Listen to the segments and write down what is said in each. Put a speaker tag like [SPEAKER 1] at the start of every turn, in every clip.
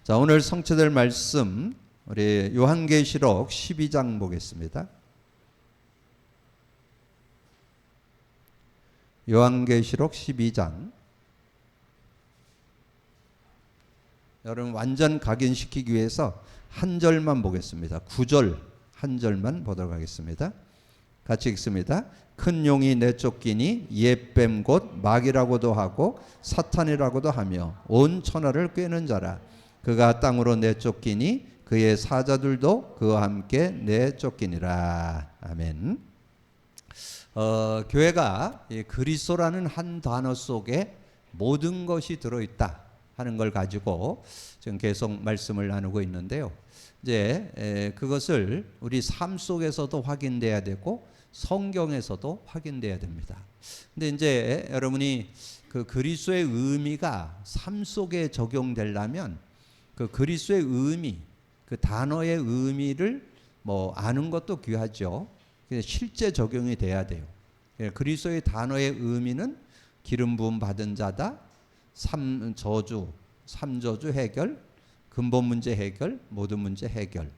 [SPEAKER 1] 자, 오늘 성취될 말씀 우리 요한계시록 12장 보겠습니다. 요한계시록 12장. 여러분 완전 각인시키기 위해서 한 절만 보겠습니다. 9절 한 절만 보도록 하겠습니다. 같이 읽습니다. 큰 용이 내쫓기니 옛뱀 곧 마귀라고도 하고 사탄이라고도 하며 온 천하를 꿰는 자라. 그가 땅으로 내쫓기니 그의 사자들도 그와 함께 내쫓기니라. 아멘. 교회가 그리스도라는 한 단어 속에 모든 것이 들어있다 하는 걸 가지고 지금 계속 말씀을 나누고 있는데요. 이제 그것을 우리 삶 속에서도 확인돼야 되고 성경에서도 확인돼야 됩니다. 근데 이제 여러분이 그 그리스도의 의미가 삶 속에 적용되려면 그 그리스도의 의미, 그 단어의 의미를 뭐 아는 것도 귀하죠. 실제 적용이 돼야 돼요. 그리스도의 단어의 의미는 기름 부음 받은 자다, 삼저주 해결, 근본 문제 해결, 모든 문제 해결.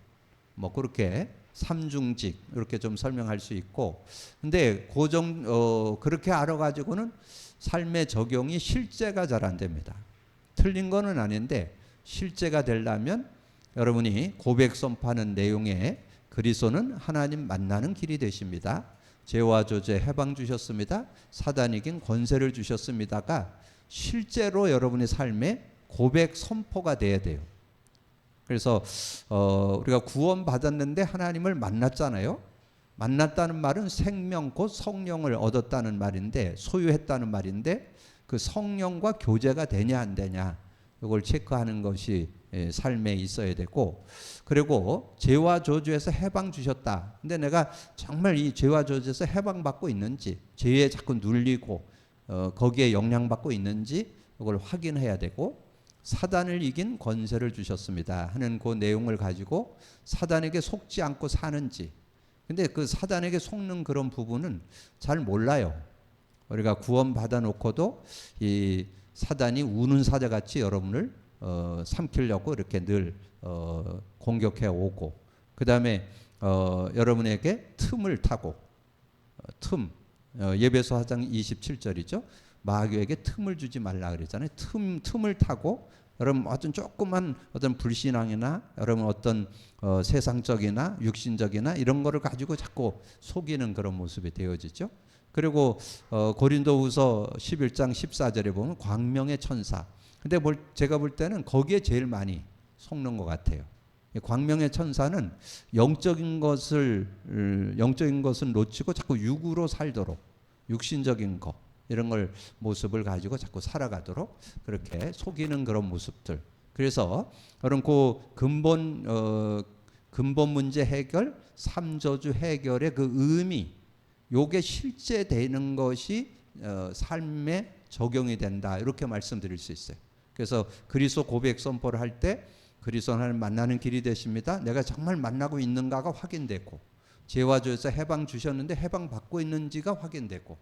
[SPEAKER 1] 뭐 그렇게 삼중직 이렇게 좀 설명할 수 있고, 근데 그렇게 알아가지고는 삶의 적용이 실제가 잘 안 됩니다. 틀린 거는 아닌데 실제가 되려면 여러분이 고백 선포하는 내용에 그리스도는 하나님 만나는 길이 되십니다. 죄와 저주에 해방 주셨습니다. 사단 이긴 권세를 주셨습니다가 실제로 여러분의 삶에 고백 선포가 돼야 돼요. 그래서 우리가 구원 받았는데 하나님을 만났잖아요. 만났다는 말은 생명 곧 성령을 얻었다는 말인데, 소유했다는 말인데, 그 성령과 교제가 되냐 안 되냐 이걸 체크하는 것이 삶에 있어야 되고, 그리고 죄와 저주에서 해방 주셨다. 근데 내가 정말 이 죄와 저주에서 해방받고 있는지, 죄에 자꾸 눌리고 거기에 영향받고 있는지 이걸 확인해야 되고, 사단을 이긴 권세를 주셨습니다 하는 그 내용을 가지고 사단에게 속지 않고 사는지. 근데 그 사단에게 속는 그런 부분은 잘 몰라요. 우리가 구원 받아 놓고도 이 사단이 우는 사자같이 여러분을 삼키려고 이렇게 늘 공격해 오고, 그 다음에 여러분에게 틈을 타고, 예배서 4장 27절이죠. 마귀에게 틈을 주지 말라 그랬잖아요. 틈을 타고 여러분 어떤 조그만 어떤 불신앙이나 여러분 어떤 세상적이나 육신적이나 이런 거를 가지고 자꾸 속이는 그런 모습이 되어지죠. 그리고 고린도후서 11장 14절에 보면 광명의 천사. 근데 제가 볼 때는 거기에 제일 많이 속는 것 같아요. 광명의 천사는 영적인 것은 놓치고 자꾸 육으로 살도록, 육신적인 거 이런 걸 모습을 가지고 자꾸 살아가도록 그렇게 속이는 그런 모습들. 그래서 그런 그 근본 문제 해결, 삼저주 해결의 그 의미, 요게 실제 되는 것이 삶에 적용이 된다 이렇게 말씀드릴 수 있어요. 그래서 그리스도 고백 선포를 할 때 그리스도 하나님 만나는 길이 되십니다. 내가 정말 만나고 있는가가 확인되고, 죄와 저주에서 해방 주셨는데 해방 받고 있는지가 확인되고,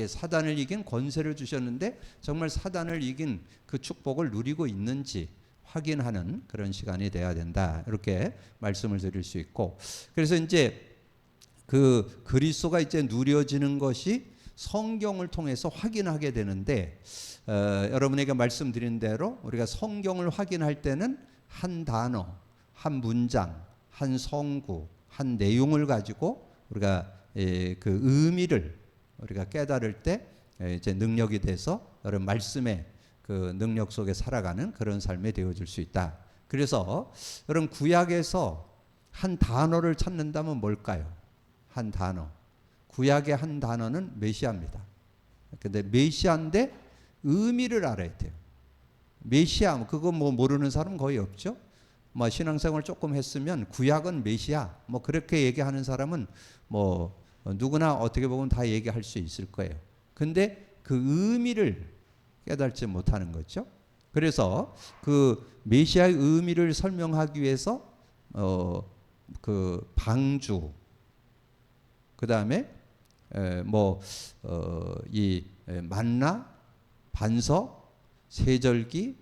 [SPEAKER 1] 사단을 이긴 권세를 주셨는데 정말 사단을 이긴 그 축복을 누리고 있는지 확인하는 그런 시간이 돼야 된다 이렇게 말씀을 드릴 수 있고, 그래서 이제 그 그리스도가 이제 누려지는 것이 성경을 통해서 확인하게 되는데, 여러분에게 말씀드린 대로 우리가 성경을 확인할 때는 한 단어, 한 문장, 한 성구, 한 내용을 가지고 우리가 그 의미를 우리가 깨달을 때 이제 능력이 돼서 여러분 말씀의 그 능력 속에 살아가는 그런 삶이 되어질 수 있다. 그래서 여러분 구약에서 한 단어를 찾는다면 뭘까요? 한 단어. 구약의 한 단어는 메시아입니다. 근데 메시아인데 의미를 알아야 돼요. 메시아, 그거 뭐 모르는 사람 거의 없죠? 뭐 신앙생활 조금 했으면 구약은 메시아, 뭐 그렇게 얘기하는 사람은 뭐 누구나 어떻게 보면 다 얘기할 수 있을 거예요. 근데 그 의미를 깨닫지 못하는 거죠. 그래서 그 메시아의 의미를 설명하기 위해서 그 방주, 그 다음에 이 만나, 반석, 세절기,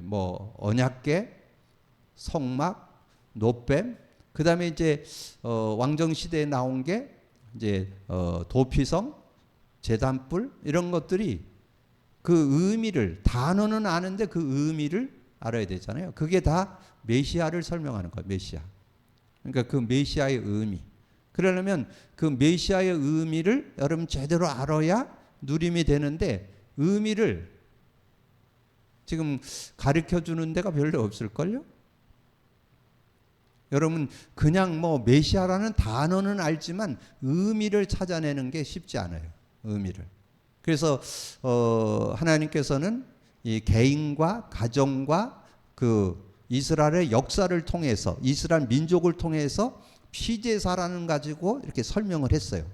[SPEAKER 1] 뭐 언약궤, 성막, 노뱀, 그다음에 이제 왕정 시대에 나온 게 이제 도피성, 제단불 이런 것들이 그 의미를 단어는 아는데 그 의미를 알아야 되잖아요. 그게 다 메시아를 설명하는 거예요. 메시아. 그러니까 그 메시아의 의미. 그러려면 그 메시아의 의미를 여러분 제대로 알아야 누림이 되는데 의미를 지금 가르쳐 주는 데가 별로 없을걸요? 여러분 그냥 뭐 메시아라는 단어는 알지만 의미를 찾아내는 게 쉽지 않아요. 의미를. 그래서 하나님께서는 이 개인과 가정과 그 이스라엘의 역사를 통해서 이스라엘 민족을 통해서 피제사라는 가지고 이렇게 설명을 했어요.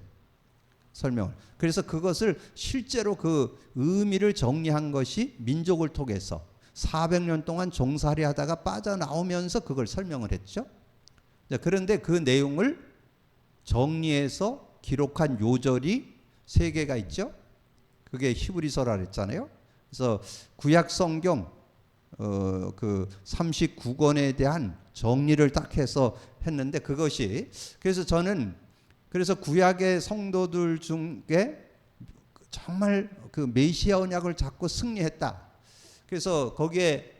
[SPEAKER 1] 설명을. 그래서 그것을 실제로 그 의미를 정리한 것이 민족을 통해서 400년 동안 종살이 하다가 빠져나오면서 그걸 설명을 했죠. 그런데 그 내용을 정리해서 기록한 요절이 3개가 있죠. 그게 히브리서라 그랬잖아요. 그래서 구약 성경 그 39권에 대한 정리를 딱 해서 했는데 그것이 그래서 저는 그래서 구약의 성도들 중에 정말 그 메시아 언약을 잡고 승리했다. 그래서 거기에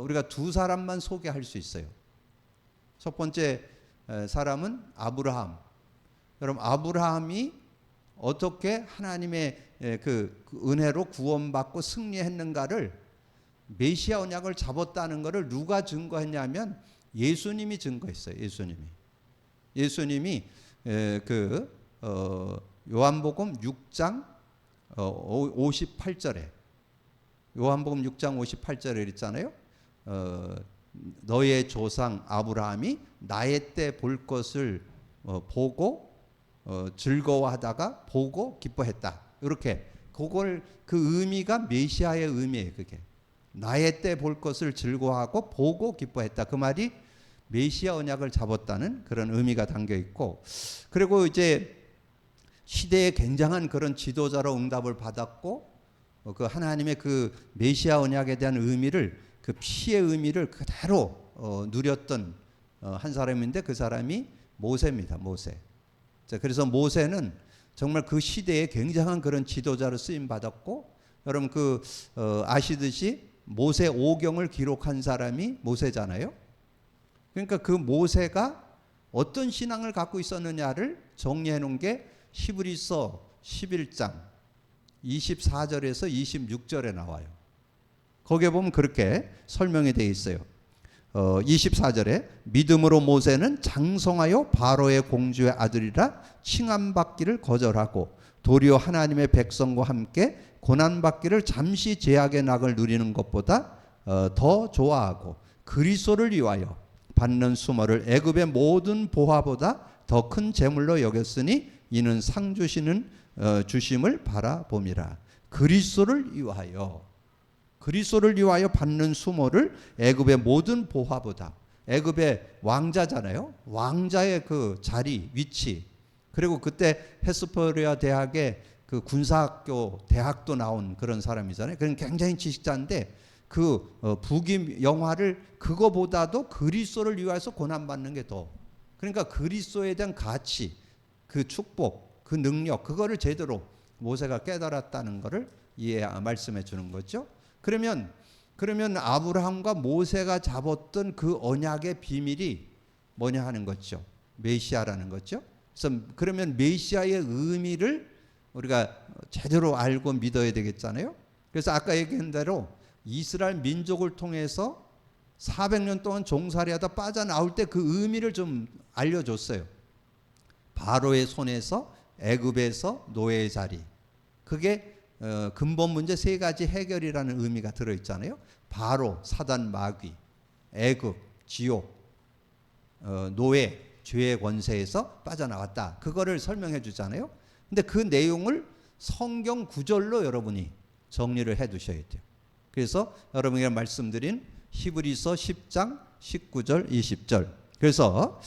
[SPEAKER 1] 우리가 2사람만 소개할 수 있어요. 첫 번째 사람은 아브라함. 여러분 아브라함이 어떻게 하나님의 그 은혜로 구원받고 승리했는가를 메시아 언약을 잡았다는 것을 누가 증거했냐면 예수님이 증거했어요. 예수님이 그 요한복음 6장 58절에 요한복음 6장 58절에 그랬잖아요. 너의 조상 아브라함이 나의 때 볼 것을 보고 즐거워하다가 보고 기뻐했다. 이렇게 그걸 그 의미가 메시아의 의미예요. 그게 나의 때 볼 것을 즐거워하고 보고 기뻐했다. 그 말이 메시아 언약을 잡았다는 그런 의미가 담겨 있고, 그리고 이제 시대에 굉장한 그런 지도자로 응답을 받았고, 그 하나님의 그 메시아 언약에 대한 의미를 그 피의 의미를 그대로 누렸던 한 사람인데 그 사람이 모세입니다. 모세. 자, 그래서 모세는 정말 그 시대에 굉장한 그런 지도자로 쓰임 받았고, 여러분 그 아시듯이 모세 오경을 기록한 사람이 모세잖아요. 그러니까 그 모세가 어떤 신앙을 갖고 있었느냐를 정리해 놓은 게 히브리서 11장 24절에서 26절에 나와요. 거기에 보면 그렇게 설명이 되어 있어요. 24절에 믿음으로 모세는 장성하여 바로의 공주의 아들이라 칭함받기를 거절하고 도리어 하나님의 백성과 함께 고난받기를 잠시 제약의 낙을 누리는 것보다 더 좋아하고 그리스도를 위하여 받는 수모를 애굽의 모든 보화보다 더 큰 재물로 여겼으니 이는 상 주시는 주심을 바라봄이라. 그리스도를 위하여 받는 수모를 애굽의 모든 보화보다, 애굽의 왕자잖아요. 왕자의 그 자리, 위치, 그리고 그때 헤스퍼리아 대학의 그 군사학교 대학도 나온 그런 사람이잖아요. 그런 굉장히 지식자인데 그 북임 영화를 그거보다도 그리스도를 위하여서 고난받는 게 더, 그러니까 그리스도에 대한 가치, 그 축복, 그 능력, 그거를 제대로 모세가 깨달았다는 것을 말씀해 주는 거죠. 그러면 아브라함과 모세가 잡았던 그 언약의 비밀이 뭐냐 하는 거죠. 메시아라는 거죠. 그래서 그러면 메시아의 의미를 우리가 제대로 알고 믿어야 되겠잖아요. 그래서 아까 얘기한 대로 이스라엘 민족을 통해서 400년 동안 종살이하다 빠져나올 때 그 의미를 좀 알려줬어요. 바로의 손에서 애굽에서 노예의 자리. 그게 근본 문제 3가지 해결이라는 의미가 들어있잖아요. 바로 사단 마귀, 애굽 지옥, 노예 죄의 권세에서 빠져나왔다. 그거를 설명해 주잖아요. 근데 그 내용을 성경 구절로 여러분이 정리를 해 두셔야 돼요. 그래서 여러분이 말씀드린 히브리서 10장 19절 20절. 그래서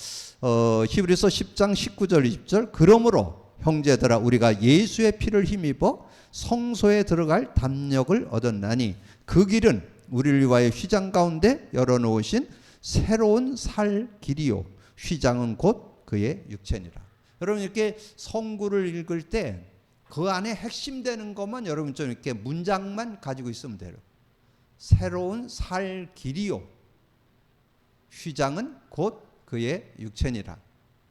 [SPEAKER 1] 히브리서 10장 19절 20절. 그러므로 형제들아 우리가 예수의 피를 힘입어 성소에 들어갈 담력을 얻었나니 그 길은 우리를 위하여 휘장 가운데 열어놓으신 새로운 살 길이요 휘장은 곧 그의 육체니라. 여러분 이렇게 성구를 읽을 때 그 안에 핵심되는 것만 여러분 좀 이렇게 문장만 가지고 있으면 돼요. 새로운 살 길이요 휘장은 곧 그의 육체니라.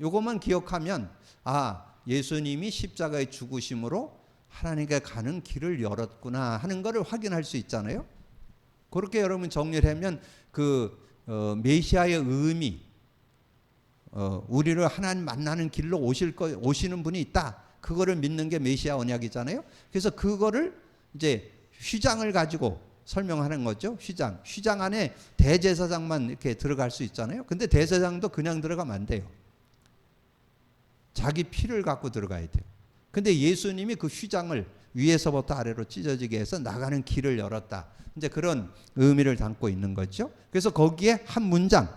[SPEAKER 1] 요것만 기억하면 예수님이 십자가의 죽으심으로 하나님께 가는 길을 열었구나 하는 것을 확인할 수 있잖아요. 그렇게 여러분 정리를 하면 메시아의 의미, 우리를 하나님 만나는 길로 오시는 분이 있다. 그거를 믿는 게 메시아 언약이잖아요. 그래서 그거를 이제 휘장을 가지고 설명하는 거죠. 휘장 안에 대제사장만 이렇게 들어갈 수 있잖아요. 근데 대제사장도 그냥 들어가면 안 돼요. 자기 피를 갖고 들어가야 돼요. 근데 예수님이 그 휘장을 위에서부터 아래로 찢어지게 해서 나가는 길을 열었다. 이제 그런 의미를 담고 있는 거죠. 그래서 거기에 한 문장,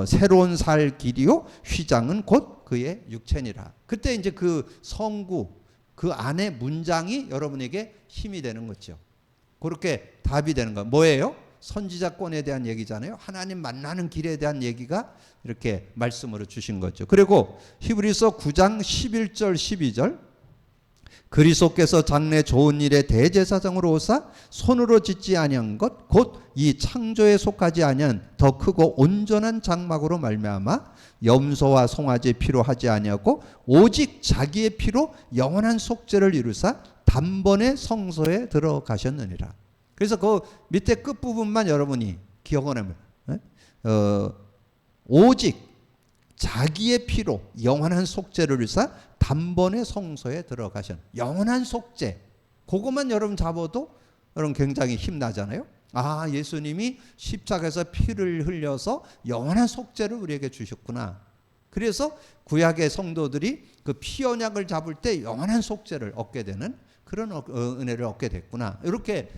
[SPEAKER 1] 새로운 살 길이요 휘장은 곧 그의 육체니라. 그때 이제 그 성구 그 안에 문장이 여러분에게 힘이 되는 거죠. 그렇게 답이 되는 거 뭐예요? 선지자권에 대한 얘기잖아요. 하나님 만나는 길에 대한 얘기가 이렇게 말씀으로 주신 거죠. 그리고 히브리서 9장 11절 12절 그리스도께서 장래 좋은 일에 대제사장으로 오사 손으로 짓지 아니한 것 곧 이 창조에 속하지 아니한 더 크고 온전한 장막으로 말미암아 염소와 송아지 피로 하지 아니하고 오직 자기의 피로 영원한 속죄를 이루사 단번에 성소에 들어가셨느니라. 그래서 그 밑에 끝부분만 여러분이 기억하면 오직 자기의 피로 영원한 속죄를 이루사 단번에 성소에 들어가셨. 영원한 속죄. 그것만 여러분 잡아도 여러분 굉장히 힘나잖아요. 예수님이 십자가에서 피를 흘려서 영원한 속죄를 우리에게 주셨구나. 그래서 구약의 성도들이 그 피 언약을 잡을 때 영원한 속죄를 얻게 되는 그런 은혜를 얻게 됐구나. 이렇게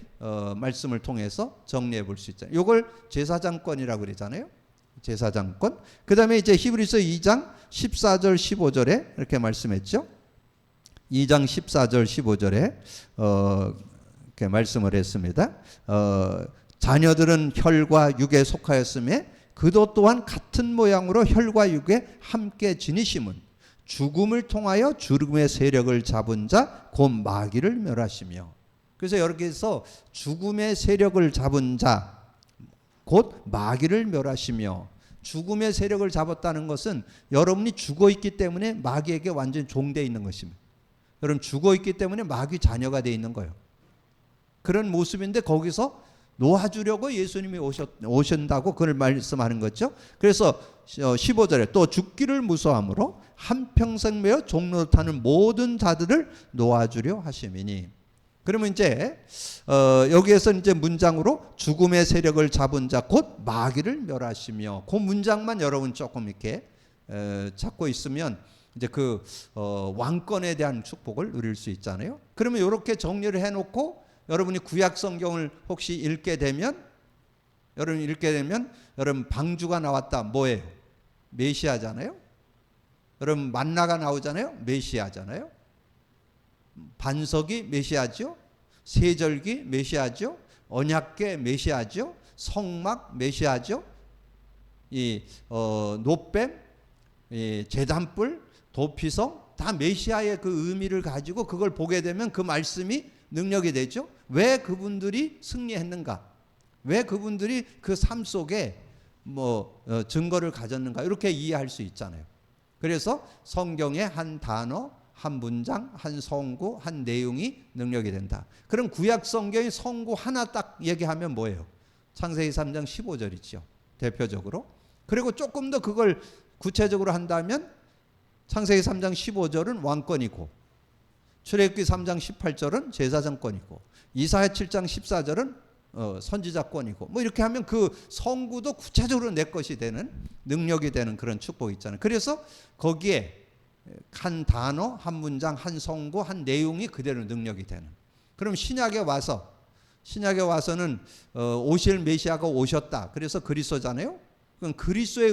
[SPEAKER 1] 말씀을 통해서 정리해 볼 수 있잖아요. 이걸 제사장권이라고 그러잖아요. 제사장권. 그 다음에 이제 히브리서 2장 14절 15절에 이렇게 말씀했죠. 2장 14절 15절에 이렇게 말씀을 했습니다. 자녀들은 혈과 육에 속하였음에 그도 또한 같은 모양으로 혈과 육에 함께 지니심은 죽음을 통하여 죽음의 세력을 잡은 자 곧 마귀를 멸하시며. 그래서 여기서 죽음의 세력을 잡은 자 곧 마귀를 멸하시며. 죽음의 세력을 잡았다는 것은 여러분이 죽어 있기 때문에 마귀에게 완전히 종되어 있는 것입니다. 여러분 죽어 있기 때문에 마귀 자녀가 되어 있는 거예요. 그런 모습인데 거기서 놓아주려고 예수님이 오신다고 그걸 말씀하는 거죠. 그래서 15절에 또 죽기를 무서워함으로 한평생 매어 종로 타는 모든 자들을 놓아주려 하심이니. 그러면 이제 여기에서 이제 문장으로 죽음의 세력을 잡은 자 곧 마귀를 멸하시며, 그 문장만 여러분 조금 이렇게 잡고 있으면 이제 그 왕권에 대한 축복을 누릴 수 있잖아요. 그러면 이렇게 정리를 해놓고 여러분이 구약 성경을 혹시 읽게 되면 여러분 방주가 나왔다 뭐예요? 메시아잖아요. 여러분 만나가 나오잖아요. 메시아잖아요. 반석이 메시아죠. 세절기 메시아죠. 언약궤 메시아죠. 성막 메시아죠. 이 노뱀, 제단불, 도피성 다 메시아의 그 의미를 가지고 그걸 보게 되면 그 말씀이 능력이 되죠. 왜 그분들이 승리했는가? 왜 그분들이 그 삶 속에 증거를 가졌는가? 이렇게 이해할 수 있잖아요. 그래서 성경의 한 단어, 한 문장, 한 성구, 한 내용이 능력이 된다. 그럼 구약 성경의 성구 하나 딱 얘기하면 뭐예요? 창세기 3장 15절이죠. 대표적으로. 그리고 조금 더 그걸 구체적으로 한다면 창세기 3장 15절은 왕권이고 출애굽기 3장 18절은 제사장권이고 이사야 7장 14절은 선지자권이고 이렇게 하면 그 성구도 구체적으로 내 것이 되는 능력이 되는 그런 축복이 있잖아요. 그래서 거기에 한 단어, 한 문장, 한 성구, 한 내용이 그대로 능력이 되는. 그럼 신약에 와서는 오실 메시아가 오셨다. 그래서 그리스도잖아요. 그럼 그리스도의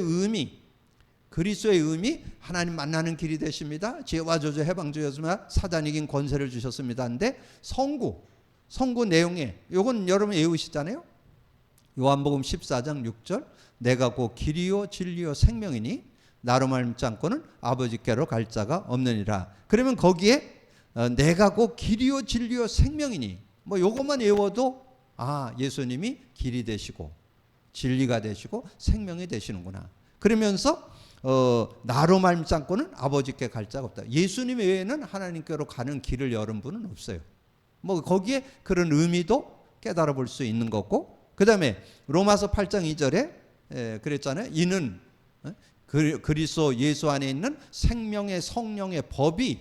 [SPEAKER 1] 의미 하나님 만나는 길이 되십니다. 지혜와 저주 해방주였으며 사단 이긴 권세를 주셨습니다. 근데 성구 내용에 요건 여러분 외우시잖아요. 요한복음 14장 6절 내가 곧 길이요 진리요 생명이니 나로 말미암지 않고는 아버지께로 갈 자가 없느니라. 그러면 거기에 내가 곧 길이요 진리요 생명이니 뭐 요것만 외워도 예수님이 길이 되시고 진리가 되시고 생명이 되시는구나. 그러면서 나로 말미암지 않고는 아버지께 갈 자가 없다. 예수님 외에는 하나님께로 가는 길을 여는 분은 없어요. 뭐 거기에 그런 의미도 깨달아 볼 수 있는 거고, 그 다음에 로마서 8장 2절에 그랬잖아요. 이는 그리스도 예수 안에 있는 생명의 성령의 법이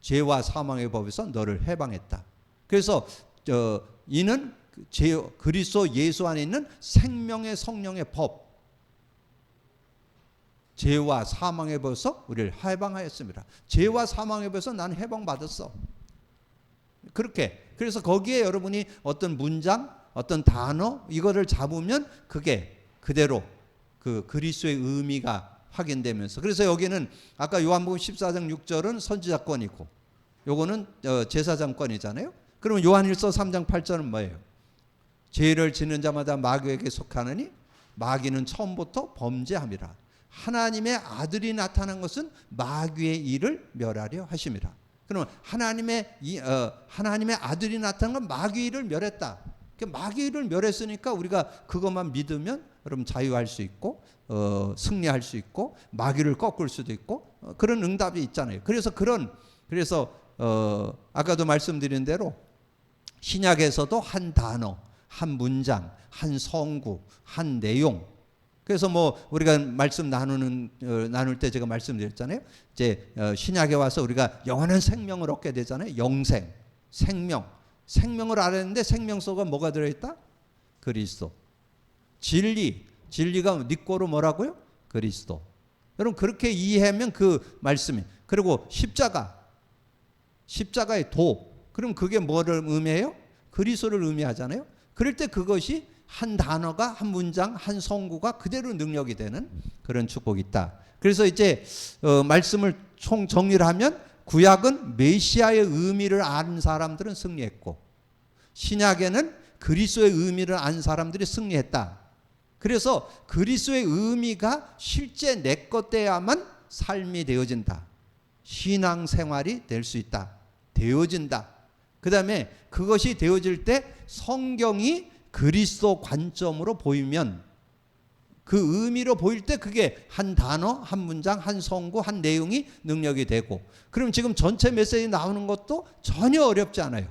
[SPEAKER 1] 죄와 사망의 법에서 너를 해방했다. 그래서 이는 그리스도 예수 안에 있는 생명의 성령의 법, 죄와 사망의 법에서 우리를 해방하였습니다. 죄와 사망의 법에서 나는 해방받았어. 그렇게. 그래서 거기에 여러분이 어떤 문장, 어떤 단어 이거를 잡으면 그게 그대로 그 그리스도의 의미가 확인되면서, 그래서 여기는 아까 요한복음 14장 6절은 선지자권이고 요거는 제사장권이잖아요. 그러면 요한일서 3장 8절은 뭐예요? 죄를 짓는 자마다 마귀에게 속하느니 마귀는 처음부터 범죄함이라. 하나님의 아들이 나타난 것은 마귀의 일을 멸하려 하심이라. 그러면 하나님의 아들이 나타난 건 마귀의 일을 멸했다. 마귀의 일을 멸했으니까 우리가 그것만 믿으면 여러분 자유할 수 있고 승리할 수 있고 마귀를 꺾을 수도 있고 그런 응답이 있잖아요. 그래서 아까도 말씀드린 대로 신약에서도 한 단어, 한 문장, 한 성구, 한 내용. 그래서 뭐 우리가 말씀 나눌 때 제가 말씀드렸잖아요. 이제 신약에 와서 우리가 영원한 생명을 얻게 되잖아요. 영생, 생명을 알았는데 생명 속에 뭐가 들어있다? 그리스도. 진리가 네 거로 뭐라고요? 그리스도. 여러분 그렇게 이해하면 그 말씀이. 그리고 십자가의 도. 그럼 그게 뭐를 의미해요? 그리스도를 의미하잖아요. 그럴 때 그것이 한 단어가, 한 문장, 한 성구가 그대로 능력이 되는 그런 축복이 있다. 그래서 이제 말씀을 총 정리를 하면 구약은 메시아의 의미를 아는 사람들은 승리했고 신약에는 그리스도의 의미를 아는 사람들이 승리했다. 그래서 그리스도의 의미가 실제 내 것 돼야만 삶이 되어진다. 신앙생활이 될 수 있다. 되어진다. 그 다음에 그것이 되어질 때 성경이 그리스도 관점으로 보이면 그 의미로 보일 때 그게 한 단어, 한 문장, 한 성구, 한 내용이 능력이 되고, 그럼 지금 전체 메시지 나오는 것도 전혀 어렵지 않아요.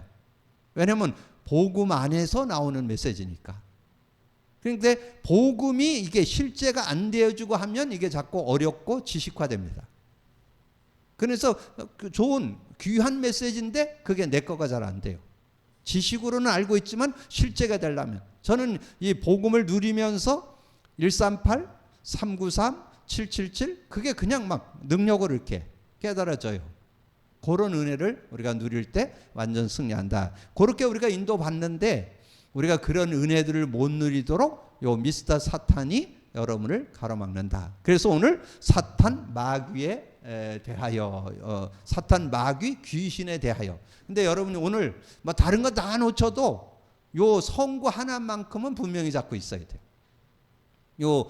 [SPEAKER 1] 왜냐하면 복음 안에서 나오는 메시지니까. 그런데 복음이 이게 실제가 안 되어주고 하면 이게 자꾸 어렵고 지식화됩니다. 그래서 좋은 귀한 메시지인데 그게 내 거가 잘 안 돼요. 지식으로는 알고 있지만 실제가 되려면, 저는 이 복음을 누리면서 138, 393, 777 그게 그냥 막 능력으로 이렇게 깨달아져요. 그런 은혜를 우리가 누릴 때 완전 승리한다. 그렇게 우리가 인도받는데 우리가 그런 은혜들을 못 누리도록 요 미스터 사탄이 여러분을 가로막는다. 그래서 오늘 사탄 마귀에 대하여, 사탄 마귀 귀신에 대하여. 근데 여러분이 오늘 뭐 다른 거 다 놓쳐도 요 성구 하나만큼은 분명히 잡고 있어야 돼요. 요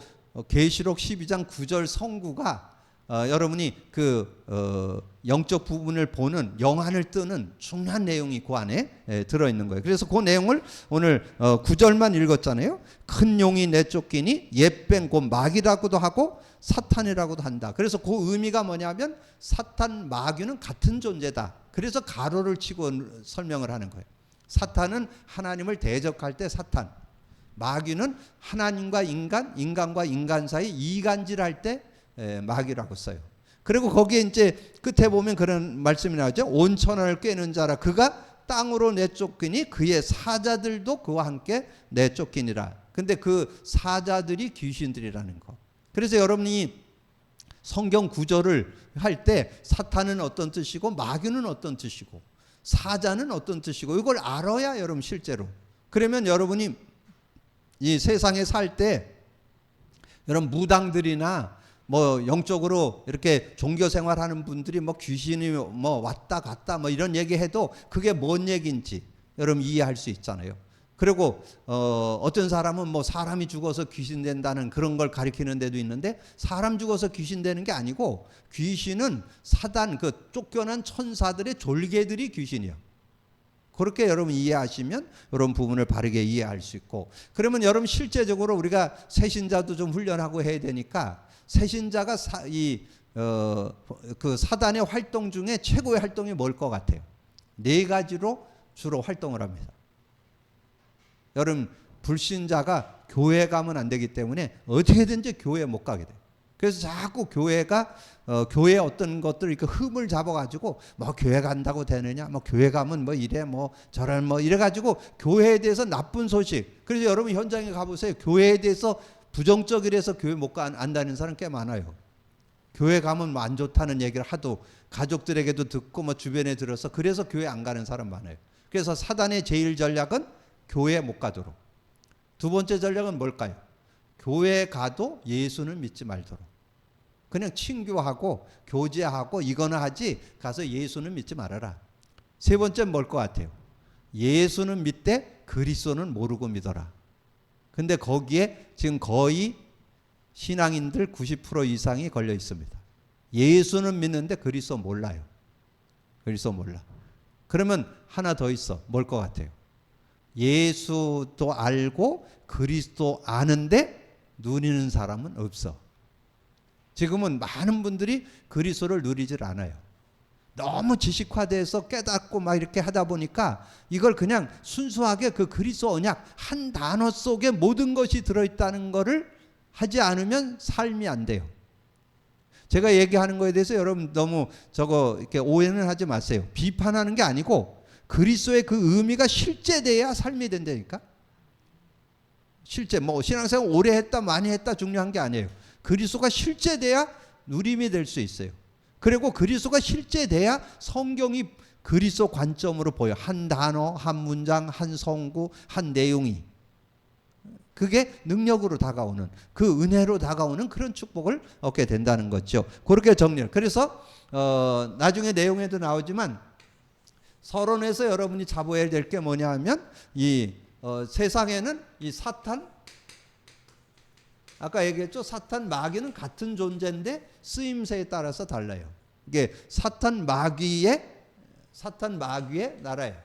[SPEAKER 1] 계시록 12장 9절 성구가 여러분이 그 영적 부분을 보는 영안을 뜨는 중요한 내용이 그 안에 들어있는 거예요. 그래서 그 내용을 오늘 9절만 읽었잖아요. 큰 용이 내쫓기니 옛뱀 곧 마귀라고도 하고 사탄이라고도 한다. 그래서 그 의미가 뭐냐면 사탄 마귀는 같은 존재다. 그래서 가로를 치고 설명을 하는 거예요. 사탄은 하나님을 대적할 때 사탄, 마귀는 하나님과 인간과 인간 사이 이간질할 때 마귀라고 써요. 그리고 거기에 이제 끝에 보면 그런 말씀이 나오죠. 온 천하를 꿰는 자라 그가 땅으로 내쫓기니 그의 사자들도 그와 함께 내쫓기니라. 근데 그 사자들이 귀신들이라는 거. 그래서 여러분이 성경 구절을 할 때 사탄은 어떤 뜻이고 마귀는 어떤 뜻이고 사자는 어떤 뜻이고 이걸 알아야 여러분 실제로. 그러면 여러분이 이 세상에 살 때 여러분 무당들이나 뭐 영적으로 이렇게 종교 생활하는 분들이 뭐 귀신이 뭐 왔다 갔다 뭐 이런 얘기해도 그게 뭔 얘기인지 여러분 이해할 수 있잖아요. 그리고 어떤 사람은 뭐 사람이 죽어서 귀신 된다는 그런 걸 가리키는 데도 있는데, 사람 죽어서 귀신 되는 게 아니고 귀신은 사단, 그 쫓겨난 천사들의 졸개들이 귀신이에요. 그렇게 여러분 이해하시면 이런 부분을 바르게 이해할 수 있고, 그러면 여러분 실제적으로 우리가 새신자도 좀 훈련하고 해야 되니까, 새신자가 그 사단의 활동 중에 최고의 활동이 뭘 것 같아요? 네 가지로 주로 활동을 합니다. 여러분 불신자가 교회 가면 안 되기 때문에 어떻게든지 교회 못 가게 돼요. 그래서 자꾸 교회가 교회 어떤 것들 이렇게 흠을 잡아가지고 뭐 교회 간다고 되느냐, 뭐 교회 가면 뭐 이래 뭐 저런 뭐 이래가지고 교회에 대해서 나쁜 소식. 그래서 여러분 현장에 가보세요. 교회에 대해서 부정적이라서 교회 못 안 다니는 사람 꽤 많아요. 교회 가면 뭐 안 좋다는 얘기를 하도 가족들에게도 듣고 뭐 주변에 들어서 그래서 교회 안 가는 사람 많아요. 그래서 사단의 제일 전략은 교회 못 가도록. 두 번째 전략은 뭘까요? 교회 가도 예수는 믿지 말도록. 그냥 친교하고 교제하고 이거나 하지 가서 예수는 믿지 말아라. 세 번째는 뭘 것 같아요? 예수는 믿되 그리스도는 모르고 믿어라. 근데 거기에 지금 거의 신앙인들 90% 이상이 걸려 있습니다. 예수는 믿는데 그리스도 몰라요. 그리스도 몰라. 그러면 하나 더 있어. 뭘 것 같아요? 예수도 알고 그리스도 아는데 누리는 사람은 없어. 지금은 많은 분들이 그리스도를 누리질 않아요. 너무 지식화돼서 깨닫고 막 이렇게 하다 보니까 이걸 그냥 순수하게 그 그리스도 언약 한 단어 속에 모든 것이 들어있다는 거를 하지 않으면 삶이 안 돼요. 제가 얘기하는 거에 대해서 여러분 너무 이렇게 오해는 하지 마세요. 비판하는 게 아니고 그리스도의 그 의미가 실제돼야 삶이 된다니까. 실제 뭐 신앙생활 오래 했다 많이 했다 중요한 게 아니에요. 그리스도가 실제돼야 누림이 될 수 있어요. 그리고 그리스도가 실제돼야 성경이 그리스도 관점으로 보여. 한 단어, 한 문장, 한 성구, 한 내용이. 그게 능력으로 다가오는, 그 은혜로 다가오는 그런 축복을 얻게 된다는 거죠. 그렇게 정리를. 그래서 나중에 내용에도 나오지만 서론에서 여러분이 잡아야 될 게 뭐냐 하면 이 세상에는 이 사탄, 아까 얘기했죠. 사탄 마귀는 같은 존재인데 쓰임새에 따라서 달라요. 이게 사탄 마귀의 나라예요.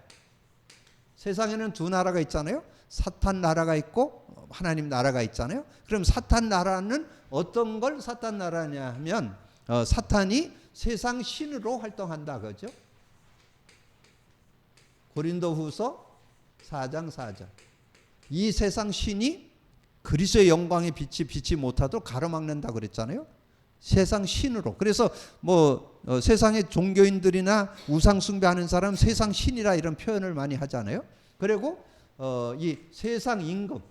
[SPEAKER 1] 세상에는 두 나라가 있잖아요. 사탄 나라가 있고 하나님 나라가 있잖아요. 그럼 사탄 나라는 어떤 걸 사탄 나라냐 하면 사탄이 세상 신으로 활동한다 그죠? 고린도후서 4장 4절. 이 세상 신이 그리스도의 영광의 빛이 비치 못하도록 가로막는다 그랬잖아요. 세상 신으로. 그래서 뭐 세상의 종교인들이나 우상 숭배하는 사람 세상 신이라 이런 표현을 많이 하잖아요. 그리고 이 세상 임금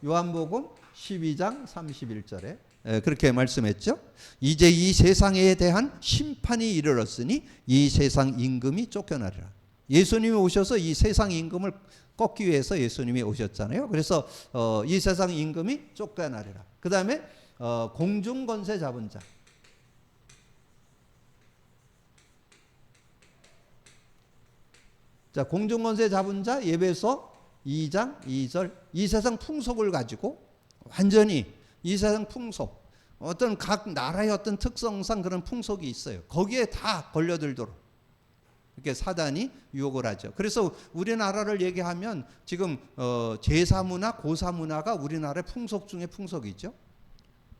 [SPEAKER 1] 요한복음 12장 31절에 그렇게 말씀했죠. 이제 이 세상에 대한 심판이 이르렀으니 이 세상 임금이 쫓겨나리라. 예수님이 오셔서 이 세상 임금을 꺾기 위해서 예수님이 오셨잖아요. 그래서 이 세상 임금이 쫓겨나리라. 그 다음에 공중권세 잡은 자. 자, 공중권세 잡은 자 예배서 2장 2절. 이 세상 풍속을 가지고 완전히 이 세상 풍속, 어떤 각 나라의 어떤 특성상 그런 풍속이 있어요. 거기에 다 걸려들도록 이렇게 사단이 유혹을 하죠. 그래서 우리나라를 얘기하면 지금 제사문화, 고사문화가 우리나라의 풍속 중에 풍속이죠.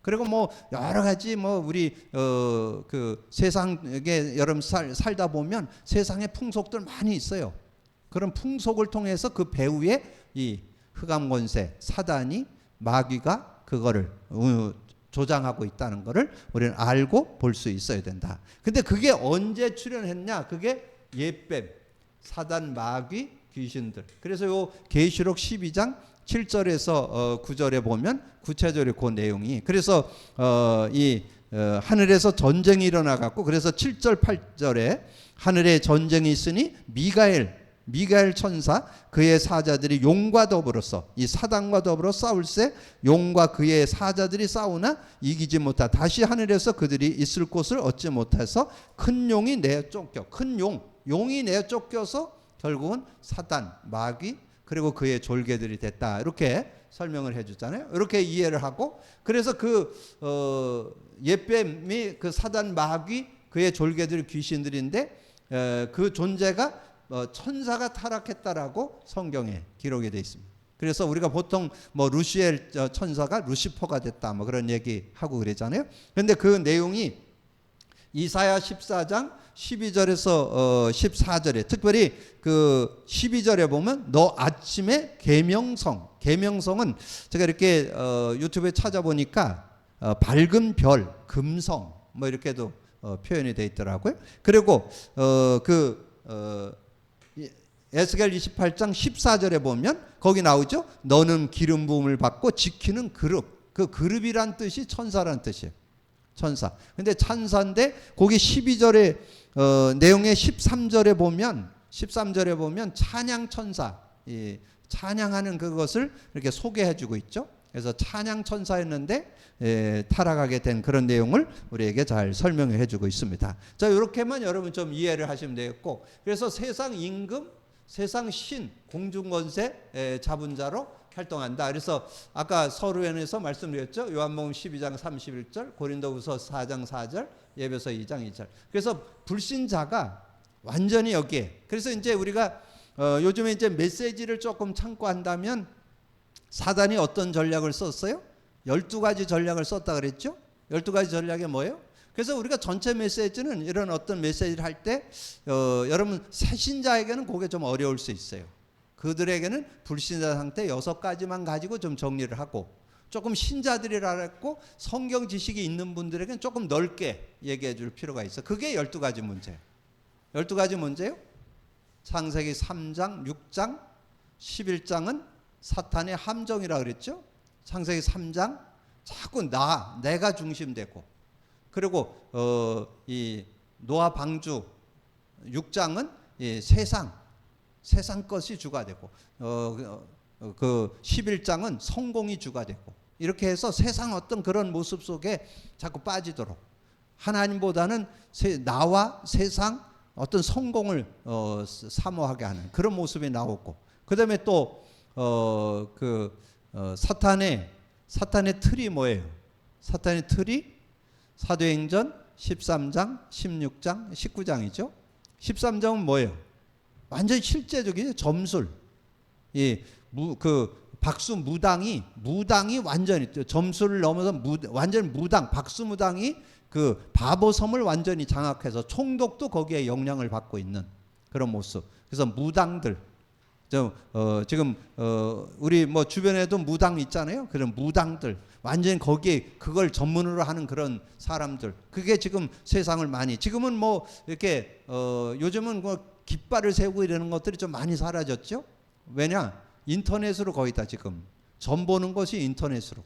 [SPEAKER 1] 그리고 뭐 여러 가지 뭐 우리 그 세상에 여러분 살다 보면 세상에 풍속들 많이 있어요. 그런 풍속을 통해서 그 배후에 이 흑암권세, 사단이 마귀가 그거를 조장하고 있다는 것을 우리는 알고 볼 수 있어야 된다. 근데 그게 언제 출현했냐? 그게 옛뱀, 사단, 마귀, 귀신들. 그래서 요 계시록 12장 7절에서 9절에 보면 구체적으로 그 내용이. 그래서 이 하늘에서 전쟁이 일어나 갖고 그래서 7절 8절에 하늘에 전쟁이 있으니 미가엘 천사 그의 사자들이 용과 더불어서 이 사단과 더불어 싸울세 용과 그의 사자들이 싸우나 이기지 못하 다시 하늘에서 그들이 있을 곳을 얻지 못해서 큰 용이 내어 쫓겨 큰 용이 내어 쫓겨서 결국은 사단, 마귀, 그리고 그의 졸개들이 됐다. 이렇게 설명을 해주잖아요. 이렇게 이해를 하고, 그래서 옛뱀이 그 사단, 마귀, 그의 졸개들, 귀신들인데 그 존재가 천사가 타락했다라고 성경에 기록이 되어 있습니다. 그래서 우리가 보통 뭐 루시엘 천사가 루시퍼가 됐다 뭐 그런 얘기하고 그러잖아요. 그런데 그 내용이 이사야 14장 12절에서 14절에, 특별히 그 12절에 보면 너 아침에 계명성은 제가 이렇게 유튜브에 찾아보니까 밝은 별, 금성 뭐 이렇게도 표현이 되어 있더라고요. 그리고 에스겔 28장 14절에 보면 거기 나오죠. 너는 기름 부음을 받고 지키는 그룹. 그 그룹이란 뜻이 천사란 뜻이에요. 천사. 근데 천사인데 거기 12절에 내용의 13절에 보면 찬양 천사, 찬양하는 그것을 이렇게 소개해 주고 있죠. 그래서 찬양 천사였는데 타락하게 된 그런 내용을 우리에게 잘 설명해 주고 있습니다. 자, 이렇게만 여러분 좀 이해를 하시면 되겠고, 그래서 세상 임금, 세상 신, 공중권세 잡은 자로 활동한다. 그래서 아까 서론에서 말씀드렸죠. 요한복음 12장 31절, 고린도후서 4장 4절, 에베소 2장 2절. 그래서 불신자가 완전히 여기에. 그래서 이제 우리가 요즘에 이제 메시지를 조금 참고한다면 사단이 어떤 전략을 썼어요? 12가지 전략을 썼다 그랬죠? 12가지 전략이 뭐예요? 그래서 우리가 전체 메시지는 이런 어떤 메시지를 할 때 여러분 새신자에게는 그게 좀 어려울 수 있어요. 그들에게는 불신자 상태 6가지만 가지고 좀 정리를 하고, 조금 신자들이라고 성경 지식이 있는 분들에게는 조금 넓게 얘기해 줄 필요가 있어. 그게 12가지 문제예요. 12가지 문제예요. 창세기 3장, 6장, 11장은 사탄의 함정이라 그랬죠. 창세기 3장 자꾸 내가 중심되고, 그리고 이 노아 방주 6장은 세상 것이 주가 되고, 그 11장은 성공이 주가 되고, 이렇게 해서 세상 어떤 그런 모습 속에 자꾸 빠지도록, 하나님보다는 나와 세상 어떤 성공을 사모하게 하는 그런 모습이 나오고, 그 다음에 또 사탄의 틀이 뭐예요? 사탄의 틀이 사도행전 13장, 16장, 19장이죠. 13장은 뭐예요? 완전히 실제적이죠. 점술. 박수 무당이 완전히 점수를 넘어서 완전히 박수 무당이 그 바보섬을 완전히 장악해서 총독도 거기에 영향을 받고 있는 그런 모습. 그래서 무당들, 지금 우리 뭐 주변에도 무당 있잖아요. 그런 무당들 완전히 거기에 그걸 전문으로 하는 그런 사람들, 그게 지금 세상을 많이, 지금은 뭐 이렇게 요즘은 뭐 깃발을 세우고 이러는 것들이 좀 많이 사라졌죠. 왜냐? 인터넷으로 거의 다 지금 전 보는 것이 인터넷으로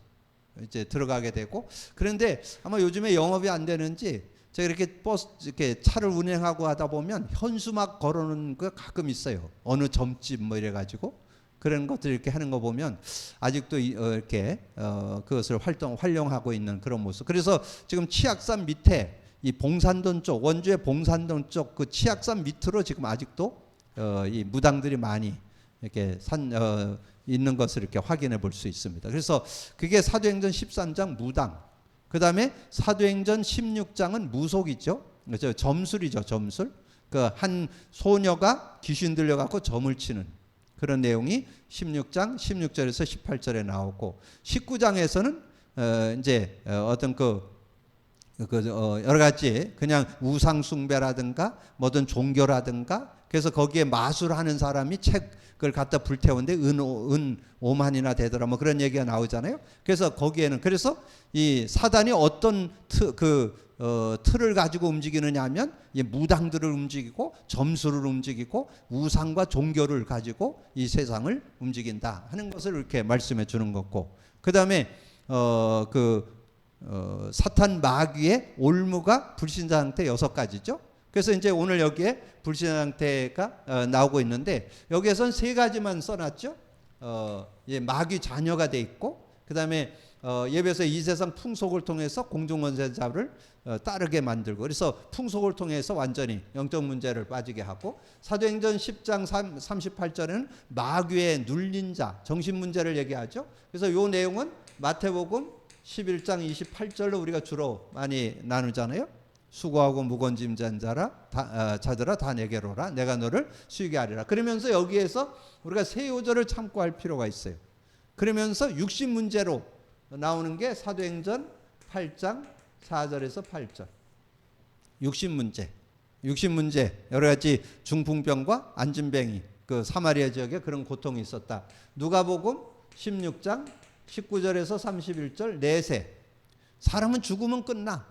[SPEAKER 1] 이제 들어가게 되고, 그런데 아마 요즘에 영업이 안 되는지 제가 이렇게 차를 운행하고 하다 보면 현수막 걸어놓은 거 가끔 있어요. 어느 점집 뭐 이래가지고 그런 것들 이렇게 하는 거 보면 아직도 이렇게 그것을 활용하고 있는 그런 모습. 그래서 지금 치악산 밑에 이 봉산동 쪽, 원주의 봉산동 쪽 그 치악산 밑으로 지금 아직도 이 무당들이 많이 이렇게 있는 것을 이렇게 확인해 볼 수 있습니다. 그래서 그게 사도행전 13장 무당, 그 다음에 사도행전 16장은 무속이죠. 그렇죠? 점술이죠. 점술. 그 한 소녀가 귀신 들려갖고 점을 치는 그런 내용이 16장 16절에서 18절에 나오고, 19장에서는 이제 어떤 여러 가지 그냥 우상 숭배라든가 뭐든 종교라든가, 그래서 거기에 마술하는 사람이 책을 갖다 불태우는데 은 5만이나 되더라 뭐 그런 얘기가 나오잖아요. 그래서 거기에는, 그래서 이 사단이 어떤 틀을 가지고 움직이느냐 하면 이 무당들을 움직이고 점수를 움직이고 우상과 종교를 가지고 이 세상을 움직인다 하는 것을 이렇게 말씀해 주는 거고, 그 다음에 사탄 마귀의 올무가 불신자 상태 6가지죠. 그래서 이제 오늘 여기에 불신자 상태가 나오고 있는데, 여기에선 3가지만 써놨죠. 마귀 자녀가 돼 있고, 그 다음에 예배에서 이 세상 풍속을 통해서 공중권세자를 따르게 만들고, 그래서 풍속을 통해서 완전히 영적 문제를 빠지게 하고, 사도행전 10장 38절에는 마귀의 눌린 자, 정신 문제를 얘기하죠. 그래서 이 내용은 마태복음 11장 28절로 우리가 주로 많이 나누잖아요. 수고하고 무거운 짐 잔 자들아 다 내게로 오라, 내가 너를 쉬게 하리라. 그러면서 여기에서 우리가 세 요절을 참고할 필요가 있어요. 그러면서 육신 문제로 나오는 게 사도행전 8장 4절에서 8절. 육신 문제 여러 가지 중풍병과 안진뱅이, 그 사마리아 지역에 그런 고통이 있었다. 누가복음 16장 19절에서 31절 내세. 사람은 죽으면 끝나.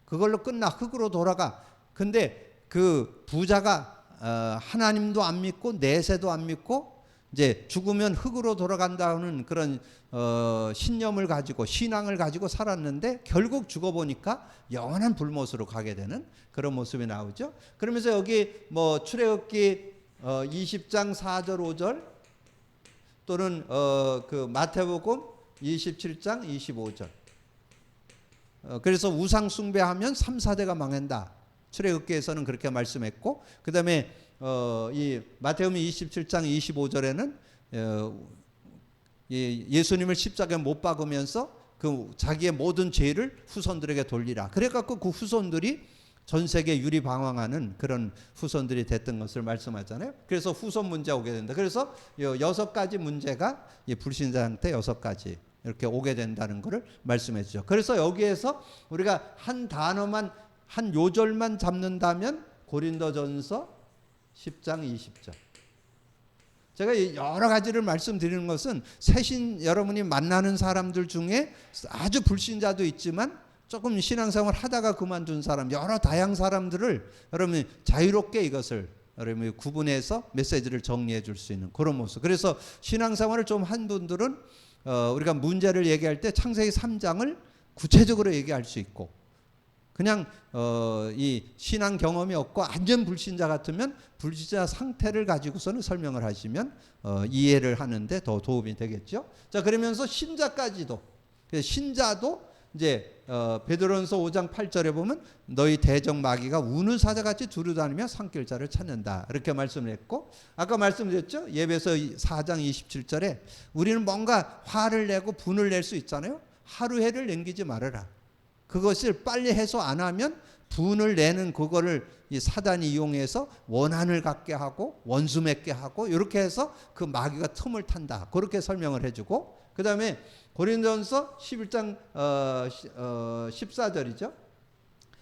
[SPEAKER 1] 그걸로 끝나. 흙으로 돌아가. 근데 그 부자가 하나님도 안 믿고 내세도 안 믿고 이제 죽으면 흙으로 돌아간다는 그런 신념을 가지고 신앙을 가지고 살았는데 결국 죽어보니까 영원한 불못으로 가게 되는 그런 모습이 나오죠. 그러면서 여기 뭐 출애굽기 20장 4절 5절 또는 그 마태복음 27장 25절. 그래서 우상 숭배하면 3, 4대가 망한다. 출애굽기에서는 그렇게 말씀했고, 그 다음에 이 마태복음 27장 25절에는 예수님을 십자가에 못 박으면서 그 자기의 모든 죄를 후손들에게 돌리라. 그래갖고 그 후손들이 전 세계 유리방황하는 그런 후손들이 됐던 것을 말씀하잖아요. 그래서 후손 문제 오게 된다. 그래서 6가지 문제가 불신자한테 6가지 이렇게 오게 된다는 것을 말씀해 주죠. 그래서 여기에서 우리가 한 단어만, 한 요절만 잡는다면 고린도전서 10장 20절. 제가 여러 가지를 말씀드리는 것은 새신 여러분이 만나는 사람들 중에 아주 불신자도 있지만 조금 신앙생활 하다가 그만둔 사람, 여러 다양 사람들을 여러분이 자유롭게 이것을 여러분이 구분해서 메시지를 정리해 줄 수 있는 그런 모습. 그래서 신앙생활을 좀 한 분들은 우리가 문제를 얘기할 때 창세기 3장을 구체적으로 얘기할 수 있고, 그냥 이 신앙 경험이 없고 완전 불신자 같으면 불신자 상태를 가지고서는 설명을 하시면 이해를 하는데 더 도움이 되겠죠. 자, 그러면서 신자까지도, 신자도 이제 베드로전서 5장 8절에 보면 너희 대적 마귀가 우는 사자같이 두루다니며 산길자를 찾는다, 이렇게 말씀을 했고, 아까 말씀드렸죠. 예배서 4장 27절에 우리는 뭔가 화를 내고 분을 낼 수 있잖아요. 하루 해를 남기지 말아라. 그것을 빨리 해소 안 하면 분을 내는 그거를 이 사단이 이용해서 원한을 갖게 하고 원수 맺게 하고 이렇게 해서 그 마귀가 틈을 탄다. 그렇게 설명을 해주고, 그 다음에 고린도전서 11장 14절이죠.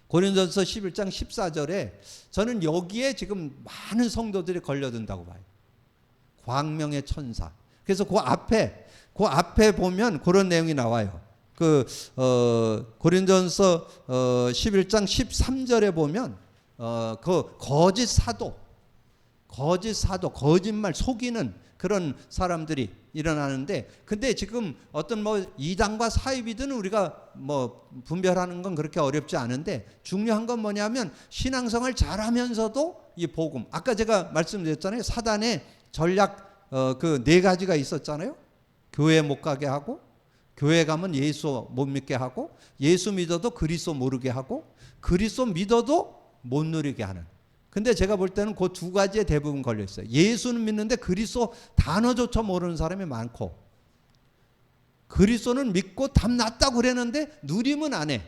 [SPEAKER 1] 고린도전서 11장 14절에 저는 여기에 지금 많은 성도들이 걸려든다고 봐요. 광명의 천사. 그래서 그 앞에 보면 그런 내용이 나와요. 그 고린도전서 11장 13절에 보면 그 거짓 사도, 거짓말 속이는 그런 사람들이 일어나는데, 근데 지금 어떤 뭐 이단과 사이비든 우리가 뭐 분별하는 건 그렇게 어렵지 않은데, 중요한 건 뭐냐면 신앙생활 잘하면서도 이 복음, 아까 제가 말씀드렸잖아요. 사단의 전략 그 4가지가 있었잖아요. 교회 못 가게 하고, 교회 가면 예수 못 믿게 하고, 예수 믿어도 그리스도 모르게 하고, 그리스도 믿어도 못 누리게 하는. 근데 제가 볼 때는 그 2가지에 대부분 걸려 있어요. 예수는 믿는데 그리스도 단어조차 모르는 사람이 많고, 그리스도는 믿고 답 났다고 그랬는데 누리면 안 해.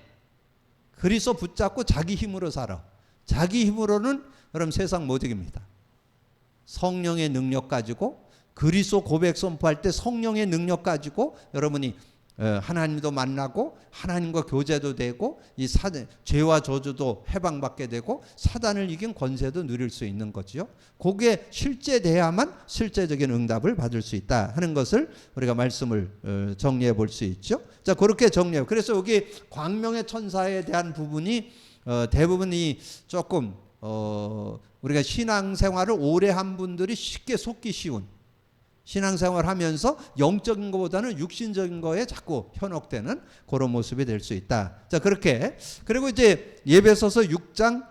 [SPEAKER 1] 그리스도 붙잡고 자기 힘으로 살아. 자기 힘으로는 여러분 세상 못 이깁니다. 성령의 능력 가지고, 그리스도 고백 선포할 때 성령의 능력 가지고 여러분이 하나님도 만나고 하나님과 교제도 되고, 이 죄와 저주도 해방받게 되고 사단을 이긴 권세도 누릴 수 있는 거죠. 그게 실제돼야만 실제적인 응답을 받을 수 있다 하는 것을 우리가 말씀을 정리해 볼 수 있죠. 자, 그렇게 정리해요. 그래서 여기 광명의 천사에 대한 부분이 대부분이 조금 우리가 신앙생활을 오래 한 분들이 쉽게 속기 쉬운, 신앙생활 하면서 영적인 것보다는 육신적인 거에 자꾸 현혹되는 그런 모습이 될 수 있다. 자, 그렇게. 그리고 이제 예배소서 6장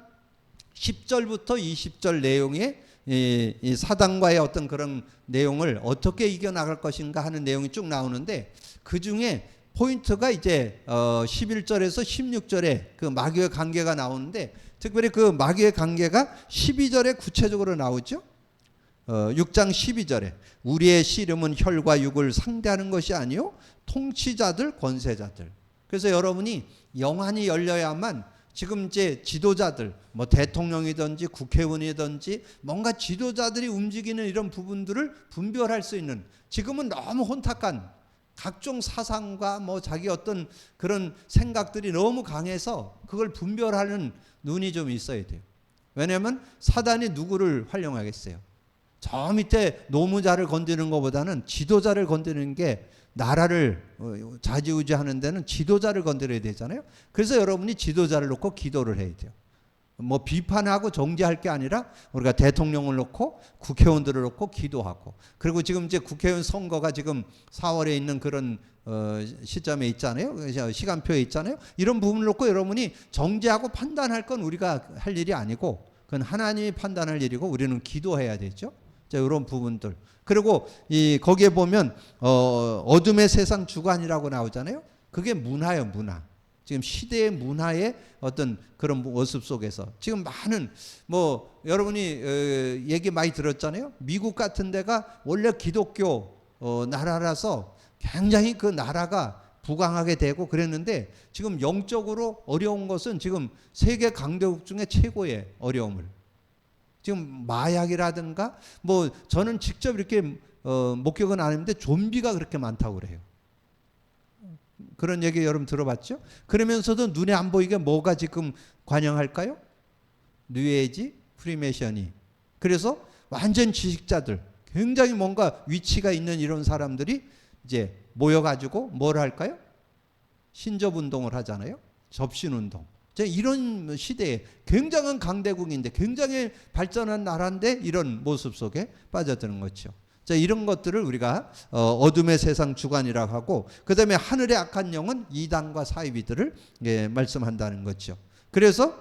[SPEAKER 1] 10절부터 20절 내용에 이 사단과의 어떤 그런 내용을 어떻게 이겨나갈 것인가 하는 내용이 쭉 나오는데, 그 중에 포인트가 이제 11절에서 16절에 그 마귀의 관계가 나오는데, 특별히 그 마귀의 관계가 12절에 구체적으로 나오죠. 6장 12절에 우리의 씨름은 혈과 육을 상대하는 것이 아니요 통치자들, 권세자들. 그래서 여러분이 영안이 열려야만 지금 이제 지도자들, 뭐 대통령이든지 국회의원이든지 뭔가 지도자들이 움직이는 이런 부분들을 분별할 수 있는, 지금은 너무 혼탁한 각종 사상과 뭐 자기 어떤 그런 생각들이 너무 강해서 그걸 분별하는 눈이 좀 있어야 돼요. 왜냐하면 사단이 누구를 활용하겠어요? 저 밑에 노무자를 건드리는 것보다는 지도자를 건드리는 게, 나라를 좌지우지하는 데는 지도자를 건드려야 되잖아요. 그래서 여러분이 지도자를 놓고 기도를 해야 돼요. 뭐 비판하고 정죄할 게 아니라 우리가 대통령을 놓고 국회의원들을 놓고 기도하고, 그리고 지금 이제 국회의원 선거가 지금 4월에 있는 그런 시점에 있잖아요. 시간표에 있잖아요. 이런 부분을 놓고 여러분이 정죄하고 판단할 건 우리가 할 일이 아니고 그건 하나님이 판단할 일이고 우리는 기도해야 되죠. 자, 이런 부분들. 그리고 거기에 보면 어둠의 세상 주관이라고 나오잖아요. 그게 문화예요, 문화. 지금 시대의 문화의 어떤 그런 모습 속에서 지금 많은 뭐 여러분이 얘기 많이 들었잖아요. 미국 같은 데가 원래 기독교 나라라서 굉장히 그 나라가 부강하게 되고 그랬는데, 지금 영적으로 어려운 것은 지금 세계 강대국 중에 최고의 어려움을, 지금 마약이라든가 뭐 저는 직접 이렇게 목격은 안 했는데 좀비가 그렇게 많다고 그래요. 그런 얘기 여러분 들어봤죠? 그러면서도 눈에 안 보이게 뭐가 지금 관영할까요? 뉴에이지, 프리메이션이. 그래서 완전 지식자들, 굉장히 뭔가 위치가 있는 이런 사람들이 이제 모여가지고 뭘 할까요? 신접운동을 하잖아요. 접신운동. 이런 시대에 굉장한 강대국인데, 굉장히 발전한 나라인데 이런 모습 속에 빠져드는 거죠. 자, 이런 것들을 우리가 어둠의 세상 주관이라고 하고, 그 다음에 하늘의 악한 영은 이단과 사이비들을 말씀한다는 거죠. 그래서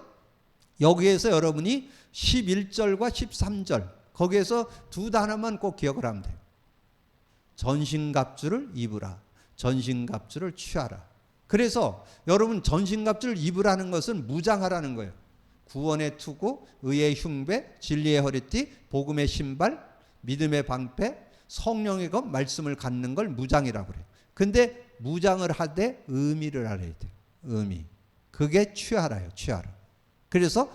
[SPEAKER 1] 여기에서 여러분이 11절과 13절 거기에서 두 단어만 꼭 기억을 하면 돼요. 전신갑주를 입으라, 전신갑주를 취하라. 그래서 여러분 전신갑주를 입으라는 것은 무장하라는 거예요. 구원의 투구, 의의 흉배, 진리의 허리띠, 복음의 신발, 믿음의 방패, 성령의 검, 말씀을 갖는 걸 무장이라고 그래요. 근데 무장을 하되 의미를 알아야 돼요. 의미. 그게 취하라요. 취하라. 그래서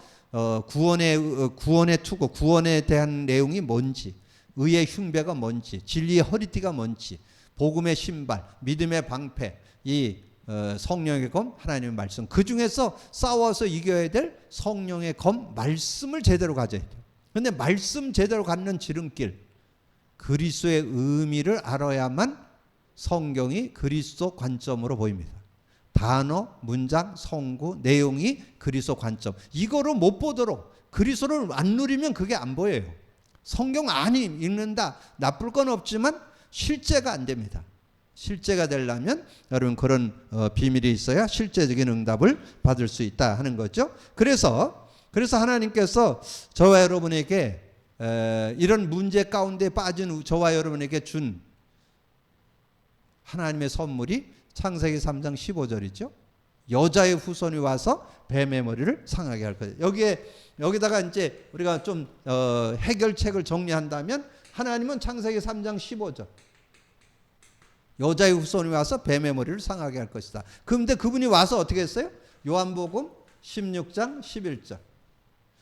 [SPEAKER 1] 구원의 투구, 구원에 대한 내용이 뭔지, 의의 흉배가 뭔지, 진리의 허리띠가 뭔지, 복음의 신발, 믿음의 방패, 이 성령의 검, 하나님의 말씀, 그 중에서 싸워서 이겨야 될 성령의 검, 말씀을 제대로 가져야 돼요. 그런데 말씀 제대로 갖는 지름길, 그리스도의 의미를 알아야만 성경이 그리스도 관점으로 보입니다. 단어, 문장, 성구, 내용이 그리스도 관점, 이거를 못 보도록, 그리스도를 안 누리면 그게 안 보여요. 성경 안 읽는다, 나쁠 건 없지만 실제가 안 됩니다. 실제가 되려면 여러분 그런 비밀이 있어야 실제적인 응답을 받을 수 있다 하는 거죠. 그래서 하나님께서 저와 여러분에게 이런 문제 가운데 빠진 저와 여러분에게 준 하나님의 선물이 창세기 3장 15절이죠. 여자의 후손이 와서 뱀의 머리를 상하게 할 거예요. 여기다가 이제 우리가 좀 해결책을 정리한다면, 하나님은 창세기 3장 15절 여자의 후손이 와서 뱀의 머리를 상하게 할 것이다. 그런데 그분이 와서 어떻게 했어요? 요한복음 16장 11절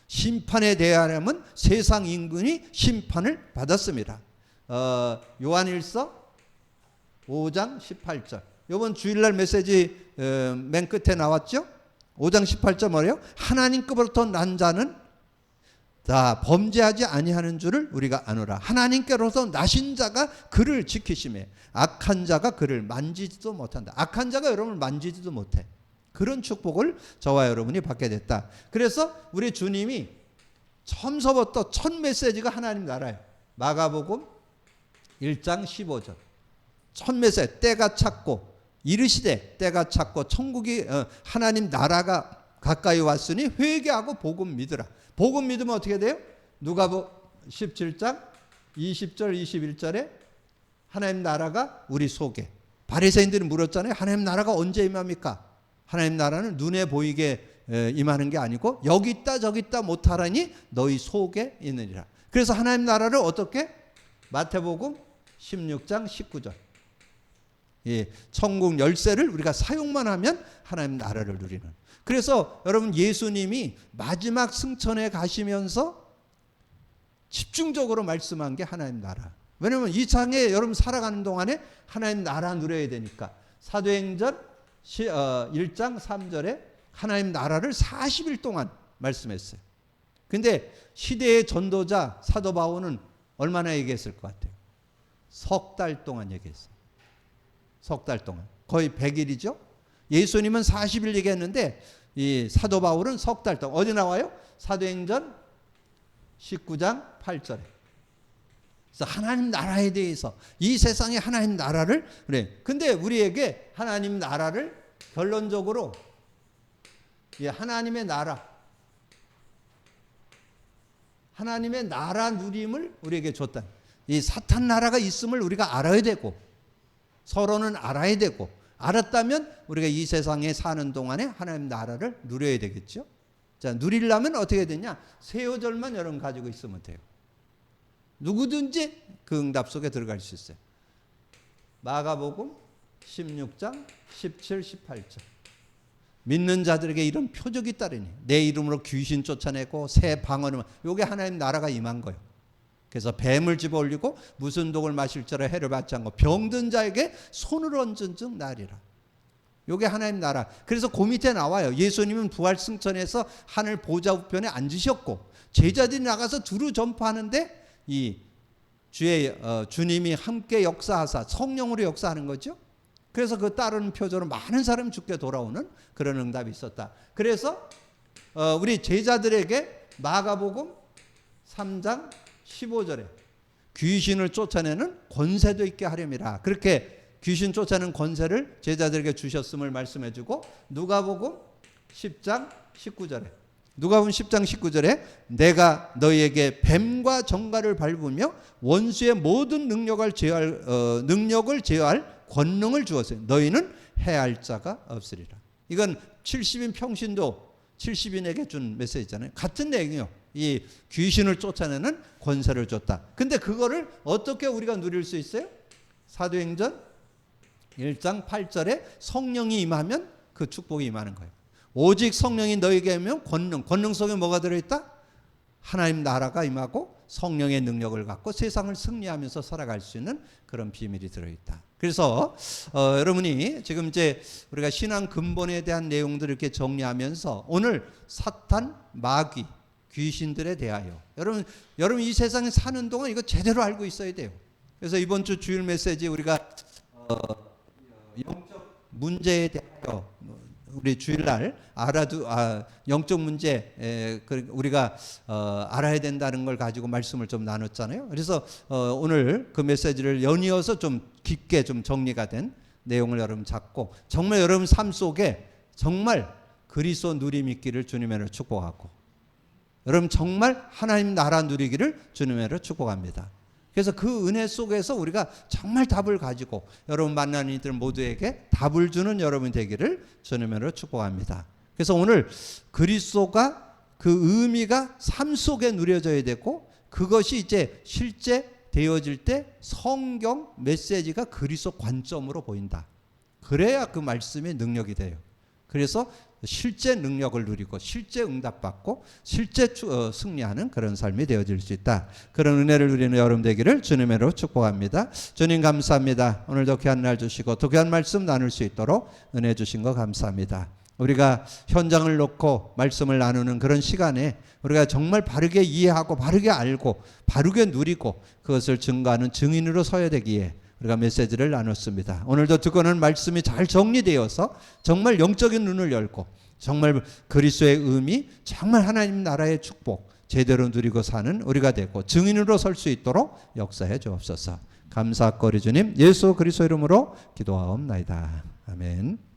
[SPEAKER 1] 심판에 대하여는 세상 인근이 심판을 받았습니다. 요한일서 5장 18절 이번 주일날 메시지 맨 끝에 나왔죠? 5장 18절 뭐래요? 하나님께로부터 난 자는 다 범죄하지 아니하는 줄을 우리가 아노라. 하나님께로서 나신 자가 그를 지키시매 악한 자가 그를 만지지도 못한다. 악한 자가 여러분을 만지지도 못해. 그런 축복을 저와 여러분이 받게 됐다. 그래서 우리 주님이 처음서부터 첫 메시지가 하나님 나라예요. 마가복음 1장 15절 첫 메시지, 때가 찼고 이르시되 때가 찼고 천국이 하나님 나라가 가까이 왔으니 회개하고 복음 믿으라. 복음 믿으면 어떻게 돼요? 누가복음 17장 20절 21절에 하나님 나라가 우리 속에 바리새인들이 물었잖아요. 하나님 나라가 언제 임합니까? 하나님 나라는 눈에 보이게 임하는 게 아니고 여기 있다 저기 있다 못하라니 너희 속에 있느니라. 그래서 하나님 나라를 어떻게? 마태복음 16장 19절. 예, 천국 열쇠를 우리가 사용만 하면 하나님 나라를 누리는. 그래서 여러분 예수님이 마지막 승천에 가시면서 집중적으로 말씀한 게 하나님 나라. 왜냐하면 이 땅에 여러분 살아가는 동안에 하나님 나라 누려야 되니까. 사도행전 1장 3절에 하나님 나라를 40일 동안 말씀했어요. 근데 시대의 전도자 사도 바울은 얼마나 얘기했을 것 같아요? 석 달 동안 얘기했어요. 석 달 동안. 거의 100일이죠. 예수님은 40일 얘기했는데 이 사도 바울은 석 달 동안. 어디 나와요? 사도행전 19장 8절에. 그래서 하나님 나라에 대해서 이 세상에 하나님 나라를 그래. 근데 우리에게 하나님 나라를 결론적으로 하나님의 나라 누림을 우리에게 줬다. 이 사탄 나라가 있음을 우리가 알아야 되고 서로는 알아야 되고 알았다면 우리가 이 세상에 사는 동안에 하나님 나라를 누려야 되겠죠. 자, 누리려면 어떻게 되냐? 세요절만 여러분 가지고 있으면 돼요. 누구든지 그 응답 속에 들어갈 수 있어요. 마가복음 16장 17, 18절. 믿는 자들에게 이런 표적이 따르니 내 이름으로 귀신 쫓아내고 새 방언을 요게 하나님 나라가 임한 거예요. 그래서 뱀을 집어 올리고 무슨 독을 마실지라 해를 받지 않고 병든 자에게 손을 얹은 즉 나으리라. 요게 하나님 나라. 그래서 그 밑에 나와요. 예수님은 부활 승천해서 하늘 보좌 우편에 앉으셨고 제자들이 나가서 두루 전파하는데 이 주님이 함께 역사하사 성령으로 역사하는 거죠. 그래서 그 따르는 표적으로 많은 사람이 죽게 돌아오는 그런 응답이 있었다. 그래서 우리 제자들에게 마가복음 3장 15절에 귀신을 쫓아내는 권세도 있게 하렴이라. 그렇게 귀신 쫓아내는 권세를 제자들에게 주셨음을 말씀해주고 누가복음 10장 19절에 누가복음 10장 19절에 내가 너희에게 뱀과 정갈을 밟으며 원수의 모든 능력을 제어할 권능을 주었어요. 너희는 해할 자가 없으리라. 이건 70인 평신도 70인에게 준 메시지잖아요. 같은 내용이요. 이 귀신을 쫓아내는 권세를 줬다. 근데 그거를 어떻게 우리가 누릴 수 있어요? 사도행전 1장 8절에 성령이 임하면 그 축복이 임하는 거예요. 오직 성령이 너에게 하면 권능 속에 뭐가 들어있다? 하나님 나라가 임하고 성령의 능력을 갖고 세상을 승리하면서 살아갈 수 있는 그런 비밀이 들어있다. 그래서 여러분이 지금 이제 우리가 신앙 근본에 대한 내용들을 이렇게 정리하면서 오늘 사탄, 마귀, 귀신들에 대하여 여러분 이 세상에 사는 동안 이거 제대로 알고 있어야 돼요. 그래서 이번 주 주일 메시지 우리가 영적 문제에 대하여 우리 주일날 영적 문제 우리가 알아야 된다는 걸 가지고 말씀을 좀 나눴잖아요. 그래서 오늘 그 메시지를 연이어서 좀 깊게 좀 정리가 된 내용을 여러분 잡고 정말 여러분 삶 속에 정말 그리스도 누림 있기를 주님으로 축복하고 여러분 정말 하나님 나라 누리기를 주님으로 축복합니다. 그래서 그 은혜 속에서 우리가 정말 답을 가지고 여러분 만나는 이들 모두에게 답을 주는 여러분 되기를 주님으로 축복합니다. 그래서 오늘 그리스도가 그 의미가 삶 속에 누려져야 되고 그것이 이제 실제 되어질 때 성경 메시지가 그리스도 관점으로 보인다. 그래야 그 말씀의 능력이 돼요. 그래서 실제 능력을 누리고 실제 응답받고 실제 승리하는 그런 삶이 되어질 수 있다. 그런 은혜를 누리는 여러분 되기를 주님으로 축복합니다. 주님 감사합니다. 오늘도 귀한 날 주시고 또 귀한 말씀 나눌 수 있도록 은혜 주신 거 감사합니다. 우리가 현장을 놓고 말씀을 나누는 그런 시간에 우리가 정말 바르게 이해하고 바르게 알고 바르게 누리고 그것을 증거하는 증인으로 서야 되기에 우리가 메시지를 나눴습니다. 오늘도 듣고는 말씀이 잘 정리되어서 정말 영적인 눈을 열고 정말 그리스도의 의미, 정말 하나님 나라의 축복 제대로 누리고 사는 우리가 되고 증인으로 설 수 있도록 역사해 주옵소서. 감사거리 주님 예수 그리스도 이름으로 기도하옵나이다. 아멘.